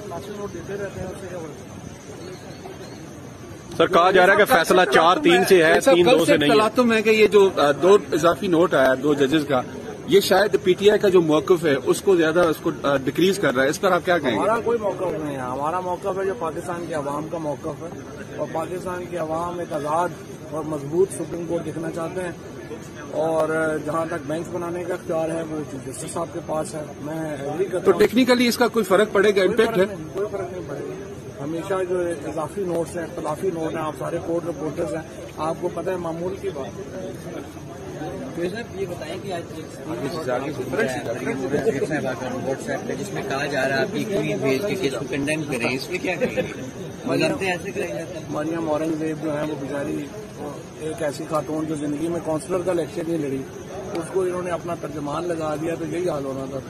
Note देते रहते हैं, उससे क्या फर्क? सर कहा जा रहा है कि फैसला 4-3 से है, 3-2 से नहीं है। तलातुम है कि ये जो 2 इजाफी नोट आया 2 जजेस का, ये शायद पीटीआई का जो मौकफ है उसको ज्यादा उसको डिक्रीज कर रहा है। इस पर आप क्या कहेंगे? हमारा कोई मौकफ नहीं है। हमारा मौकफ है जो पाकिस्तान की आवाम का मौकफ है, और पाकिस्तान की आवाम एक आज़ाद और मजबूत सुप्रीम कोर्ट देखना चाहते हैं, और जहां तक बेंच बनाने का इख्तियार है वो चीफ जस्टिस साहब के पास है। मैं एग्री करता हूं। तो टेक्निकली इसका कोई फर्क पड़ेगा, इम्पैक्ट है? कोई फर्क नहीं पड़ेगा। हमेशा जो इजाफी नोट्स हैं, इख्तिलाफी नोट हैं, आप सारे कोर्ट रिपोर्टर्स हैं, आपको पता है मामूल की बात है। ये बताएं कि आज व्हाट्सएप पे जिसमें कहा जा रहा है आपकी क्वीन भेज के केस को कंडेम करें, इसमें क्या करेंगे? मजरते ऐसे कराई जाता है। मरियम औरंगजेब जो है वो बेचारी एक ऐसी खातून जो जिंदगी में काउंसलर का इलेक्शन नहीं लड़ी, उसको इन्होंने अपना तर्जमान लगा दिया, तो यही हाल होना था।